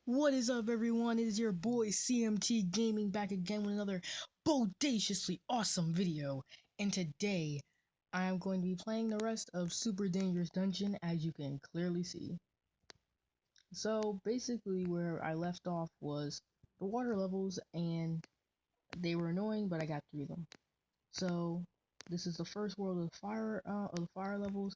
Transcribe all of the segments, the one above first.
What is up, everyone? It is your boy CMT Gaming back again with another bodaciously awesome video. And today, I am going to be playing the rest of Super Dangerous Dungeon, as you can clearly see. So, basically, where I left off was the water levels, and they were annoying, but I got through them. So, this is the first world of the fire levels,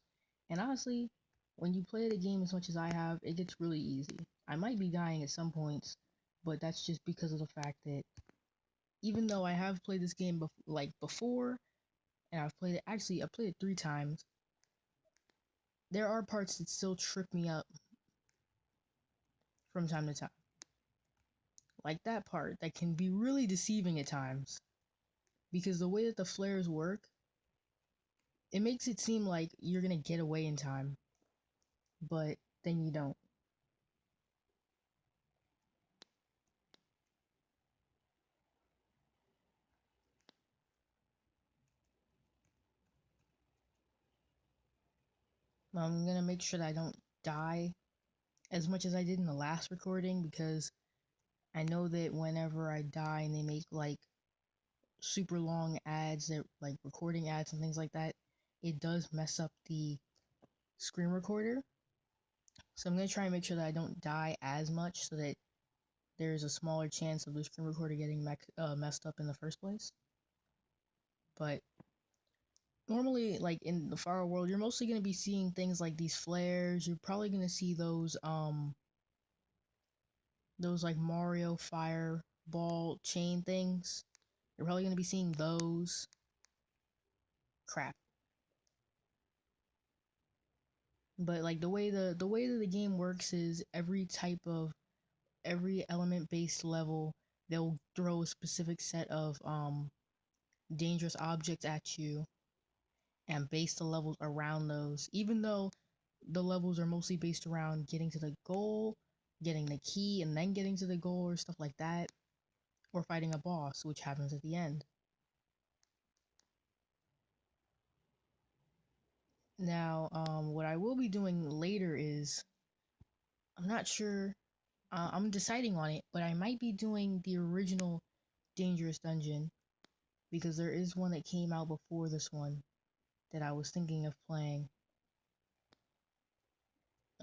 and honestly, when you play the game as much as I have, it gets really easy. I might be dying at some points, but that's just because of the fact that even though I have played this game before, and I played it 3 times, there are parts that still trip me up from time to time. Like that part that can be really deceiving at times, because the way that the flares work, it makes it seem like you're gonna get away in time, but then you don't. I'm gonna make sure that I don't die as much as I did in the last recording, because I know that whenever I die and they make like super long ads, that like recording ads and things like that, it does mess up the screen recorder. So I'm gonna try and make sure that I don't die as much, so that there's a smaller chance of the screen recorder getting messed up in the first place. But normally, like in the fire world, you're mostly gonna be seeing things like these flares. You're probably gonna see those like Mario fireball chain things. You're probably gonna be seeing those. Crap. But like the way that the game works is every element based level, they'll throw a specific set of dangerous objects at you and base the levels around those. Even though the levels are mostly based around getting to the goal, getting the key, and then getting to the goal or stuff like that, or fighting a boss, which happens at the end. Now, what I will be doing later is, I'm not sure, I'm deciding on it, but I might be doing the original Dangerous Dungeon, because there is one that came out before this one that I was thinking of playing.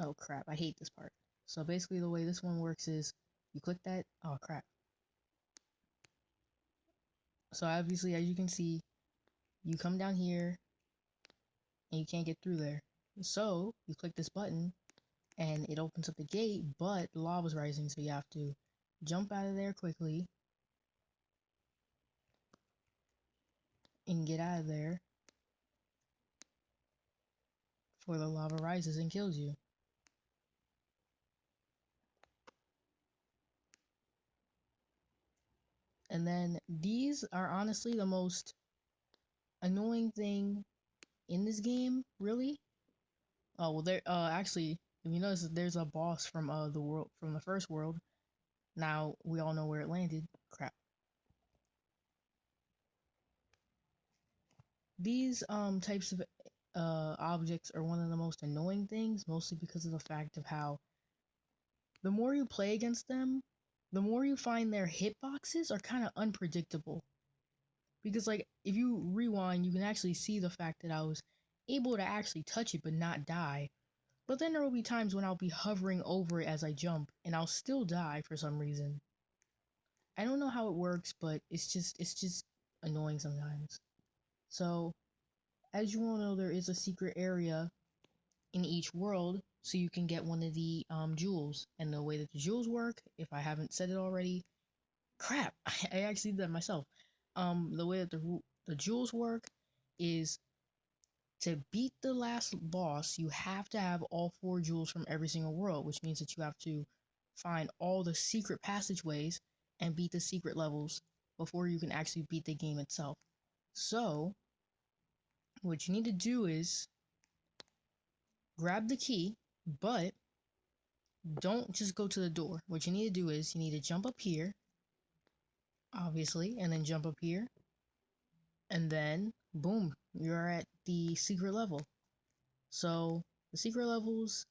Oh crap, I hate this part. So basically the way this one works is, you click that, oh crap. So obviously, as you can see, you come down here, and you can't get through there. So, you click this button, and it opens up the gate, but the lava's rising, so you have to jump out of there quickly and get out of there before the lava rises and kills you. And then these are honestly the most annoying thing in this game, really. Oh well, there. Actually, if you notice, there's a boss from the first world. Now we all know where it landed. Crap. These types of objects are one of the most annoying things, mostly because of the fact of how the more you play against them, the more you find their hitboxes are kind of unpredictable. Because like if you rewind, you can actually see the fact that I was able to actually touch it but not die. But then there will be times when I'll be hovering over it as I jump, and I'll still die for some reason. I don't know how it works, but it's just annoying sometimes. So, as you all know, there is a secret area in each world, so you can get one of the jewels. And the way that the jewels work, if I haven't said it already, crap, I actually did that myself. The way that the jewels work is, to beat the last boss, you have to have all 4 jewels from every single world, which means that you have to find all the secret passageways and beat the secret levels before you can actually beat the game itself. So, what you need to do is grab the key, but don't just go to the door. What you need to do is, you need to jump up here, obviously, and then jump up here, and then boom, you're at the secret level. So, the secret levels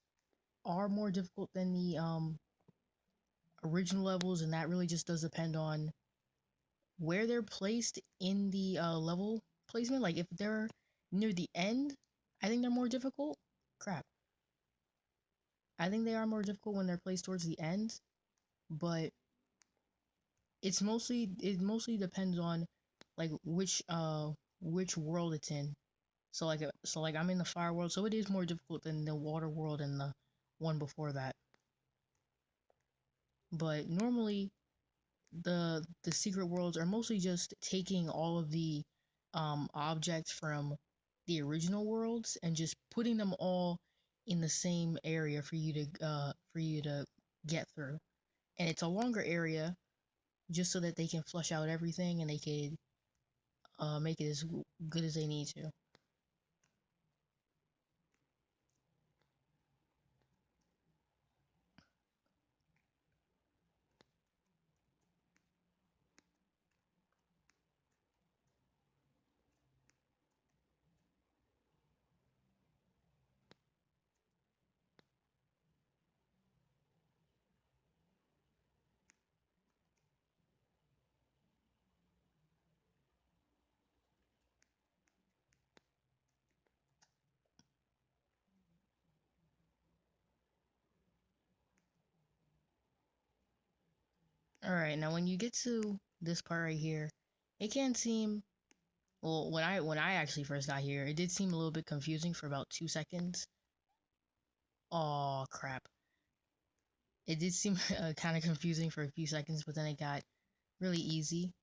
are more difficult than original levels, and that really just does depend on where they're placed in the level placement. Like if they're near the end, I think they're more difficult. Crap. I think they are more difficult when they're placed towards the end, but it mostly depends on like which world it's in. So like I'm in the fire world, so it is more difficult than the water world and the one before that. But normally the secret worlds are mostly just taking all of the objects from the original worlds and just putting them all in the same area for you to get through. And it's a longer area just so that they can flush out everything and they could make it as good as they need to. All right, now when you get to this part right here, it can seem well when I actually first got here, it did seem a little bit confusing for about 2 seconds. Oh crap! It did seem kind of confusing for a few seconds, but then it got really easy.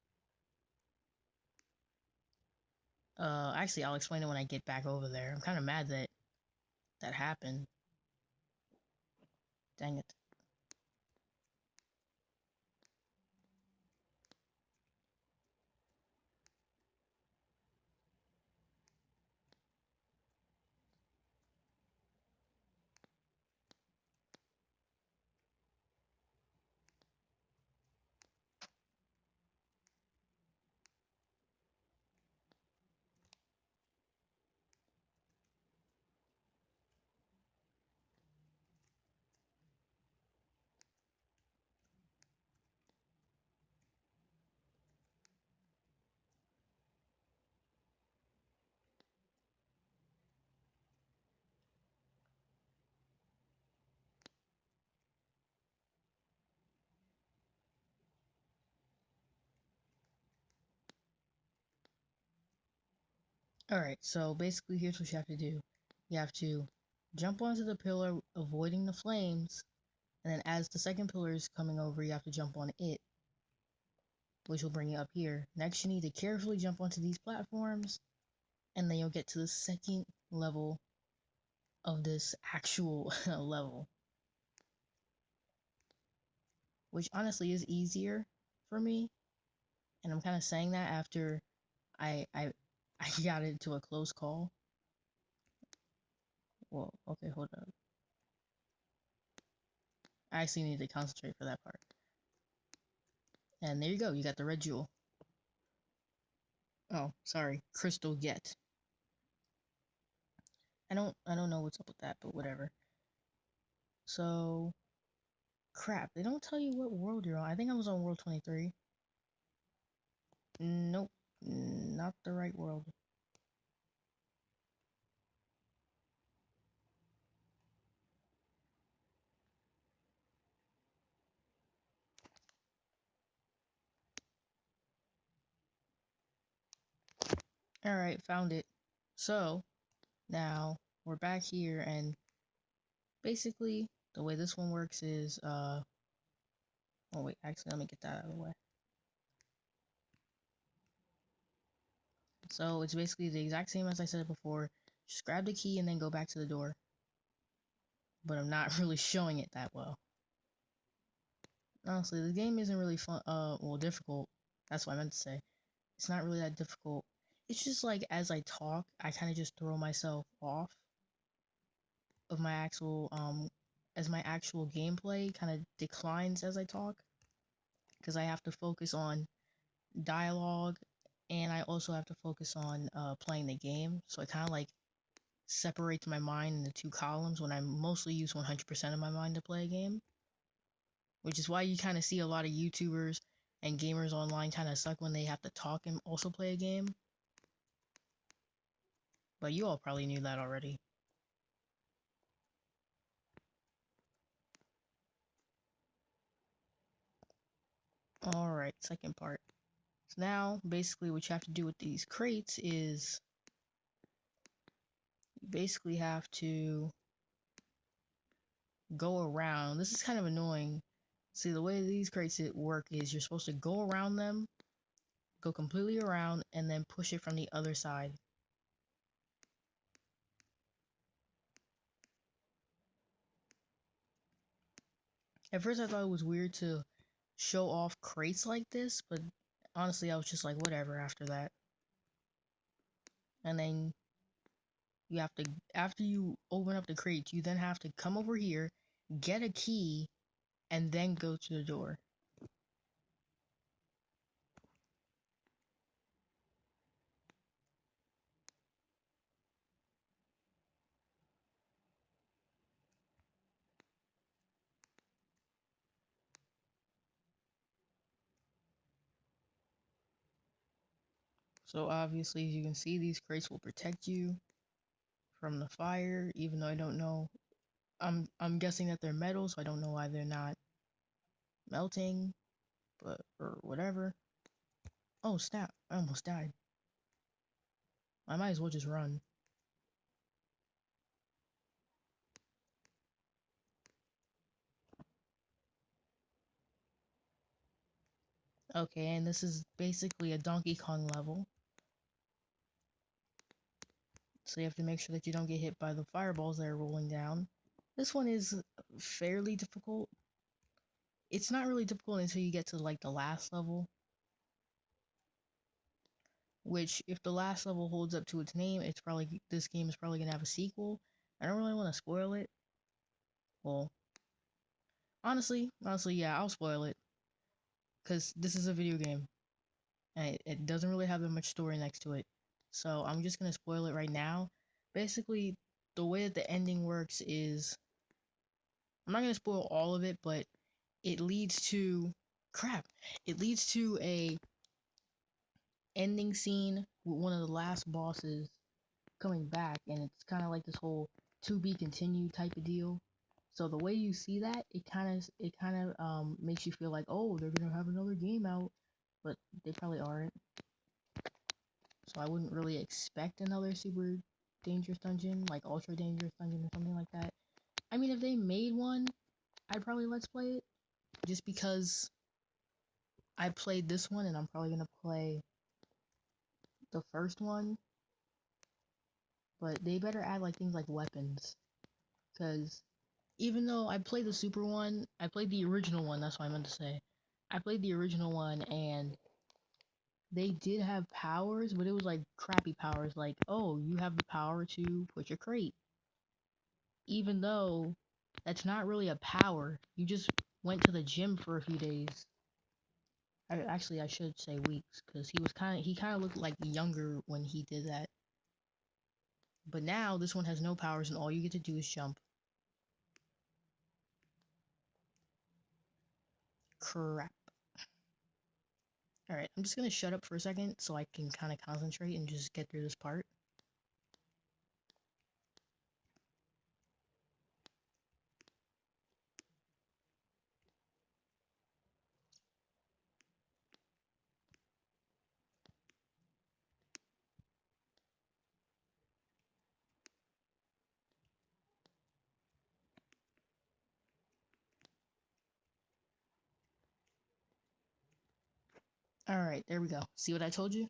Actually, I'll explain it when I get back over there. I'm kind of mad that that happened. Dang it. All right, so basically, here's what you have to do. You have to jump onto the pillar, avoiding the flames, and then as the second pillar is coming over, you have to jump on it, which will bring you up here. Next, you need to carefully jump onto these platforms, and then you'll get to the second level of this actual level, which honestly is easier for me. And I'm kind of saying that after I I I got into a close call. Well, okay, hold up. I actually need to concentrate for that part. And there you go. You got the red jewel. Oh, sorry, crystal get. I don't know what's up with that, but whatever. So crap. They don't tell you what world you're on. I think I was on world 23. Nope, not the right world. All right, found it. So now we're back here, and basically the way this one works is oh wait, actually let me get that out of the way. So it's basically the exact same as I said before. Just grab the key and then go back to the door. But I'm not really showing it that well. Honestly, the game isn't really fun. Well, difficult. That's what I meant to say. It's not really that difficult. It's just like as I talk, I kind of just throw myself off of my actual as my actual gameplay kind of declines as I talk, because I have to focus on dialogue, and I also have to focus on playing the game. So it kind of like separates my mind into two columns when I mostly use 100% of my mind to play a game. which is why you kind of see a lot of YouTubers and gamers online kind of suck when they have to talk and also play a game. But you all probably knew that already. Alright, second part. So now, basically what you have to do with these crates is you basically have to go around. This is kind of annoying. See, the way these crates work is you're supposed to go around them, go completely around, and then push it from the other side. At first I thought it was weird to show off crates like this, but honestly I was just like, whatever after that. And then you have to, after you open up the crate, you then have to come over here, get a key, and then go to the door. So obviously, as you can see, these crates will protect you from the fire, even though I don't know. I'm guessing that they're metal, so I don't know why they're not melting, but or whatever. Oh snap! I almost died. I might as well just run. Okay, and this is basically a Donkey Kong level. So you have to make sure that you don't get hit by the fireballs that are rolling down. This one is fairly difficult. It's not really difficult until you get to like the last level. Which, if the last level holds up to its name, it's probably, this game is probably gonna have a sequel. I don't really want to spoil it. Well, honestly, yeah, I'll spoil it because this is a video game and it doesn't really have that much story next to it. So I'm just gonna spoil it right now. Basically, the way that the ending works is, I'm not gonna spoil all of it, but it leads to crap. It leads to a ending scene with one of the last bosses coming back, and it's kind of like this whole to be continued type of deal. So the way you see that, it kind of makes you feel like, oh, they're gonna have another game out, but they probably aren't. So I wouldn't really expect another Super Dangerous Dungeon, like Ultra Dangerous Dungeon or something like that. I mean, if they made one, I'd probably let's play it, just because I played this one and I'm probably gonna play the first one. But they better add like things like weapons, because even though I played the Super one, I played the original one, that's what I meant to say. I played the original one and they did have powers, but it was like crappy powers, like, oh, you have the power to push a crate. Even though that's not really a power. You just went to the gym for a few days. Actually, I should say weeks, because he kind of looked like younger when he did that. But now this one has no powers and all you get to do is jump. Crap. Alright, I'm just gonna shut up for a second so I can kind of concentrate and just get through this part. Alright, there we go. See what I told you?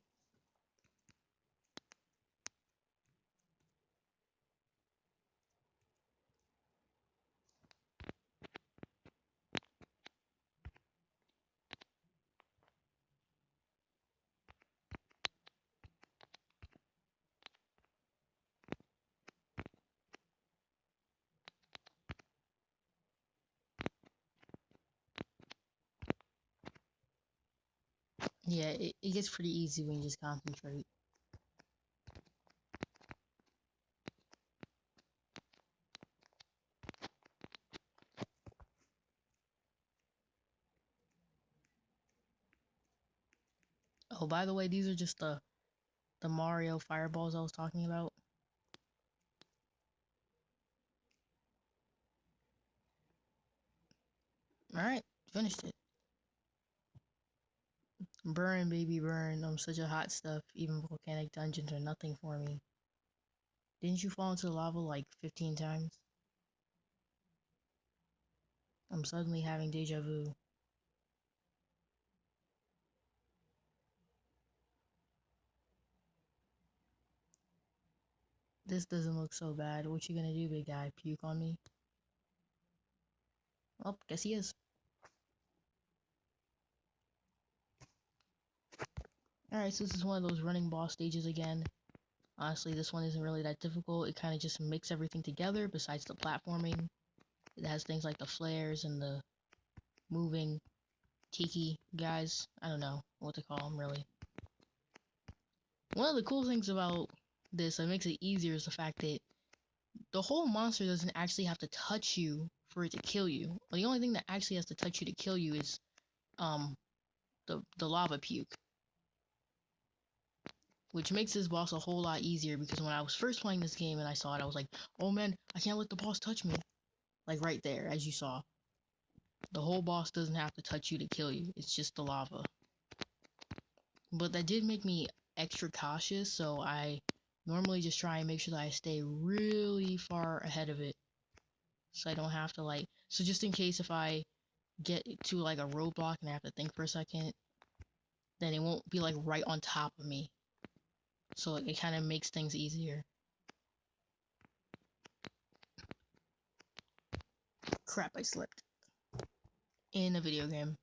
Yeah, it gets pretty easy when you just concentrate. Oh, by the way, these are just the Mario fireballs I was talking about. Alright, finished it. Burn, baby, burn. I'm such a hot stuff. Even volcanic dungeons are nothing for me. Didn't you fall into the lava like 15 times? I'm suddenly having deja vu. This doesn't look so bad. What you gonna do, big guy? Puke on me? Well, guess he is. Alright, so this is one of those running boss stages again. Honestly, this one isn't really that difficult. It kind of just mixes everything together besides the platforming. It has things like the flares and the moving tiki guys. I don't know what to call them, really. One of the cool things about this that makes it easier is the fact that the whole monster doesn't actually have to touch you for it to kill you. The only thing that actually has to touch you to kill you is um the lava puke, which makes this boss a whole lot easier because when I was first playing this game and I saw it, I was like, oh man, I can't let the boss touch me. Like right there, as you saw. The whole boss doesn't have to touch you to kill you. It's just the lava. But that did make me extra cautious, so I normally just try and make sure that I stay really far ahead of it. So I don't have to like... So just in case if I get to like a roadblock and I have to think for a second, then it won't be like right on top of me. So it kind of makes things easier. Crap, I slipped. In a video game.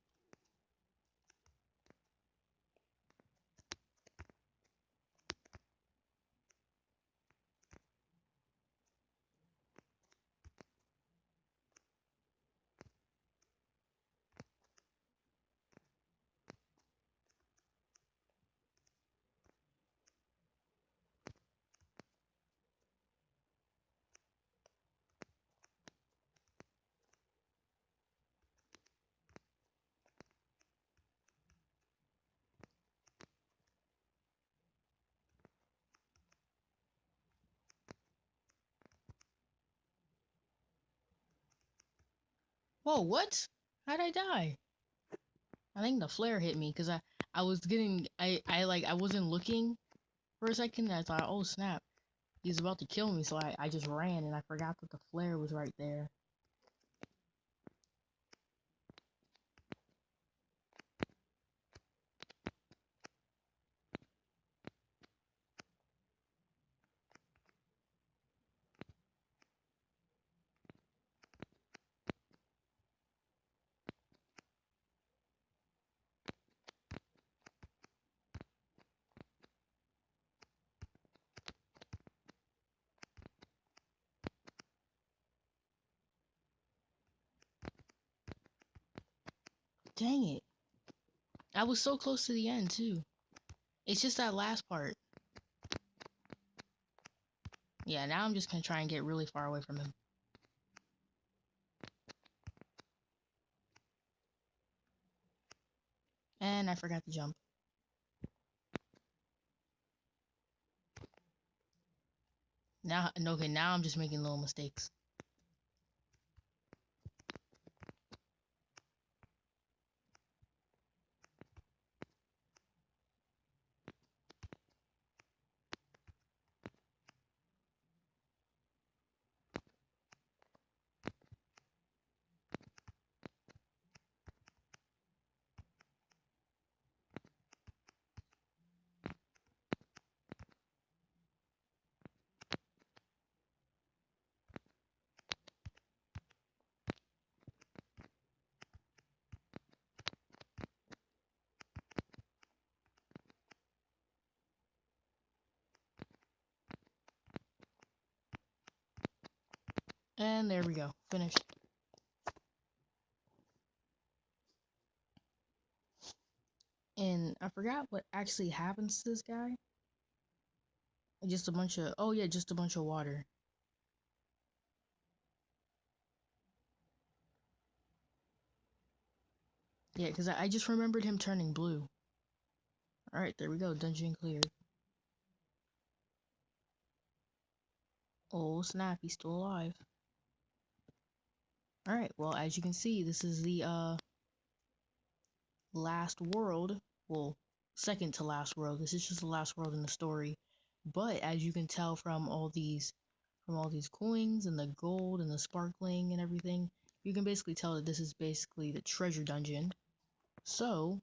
Whoa, what? How'd I die? I think the flare hit me because I was getting... I wasn't looking for a second and I thought, oh snap. He's about to kill me, so I just ran and I forgot that the flare was right there. Dang it. I was so close to the end, too. It's just that last part. Yeah, now I'm just gonna try and get really far away from him. And I forgot to jump. Now, okay, now I'm just making little mistakes. And there we go. Finished. And I forgot what actually happens to this guy. Just a bunch of... Oh yeah, just a bunch of water. Yeah, because I just remembered him turning blue. Alright, there we go. Dungeon cleared. Oh snap, he's still alive. Alright, well, as you can see, this is the last world. Well, second to last world. This is just the last world in the story. But as you can tell from all these coins and the gold and the sparkling and everything, you can basically tell that this is basically the treasure dungeon. So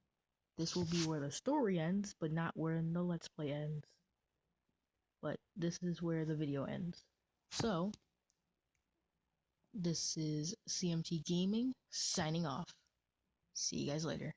this will be where the story ends, but not where the Let's Play ends. But this is where the video ends. So this is CMT Gaming signing off. See you guys later.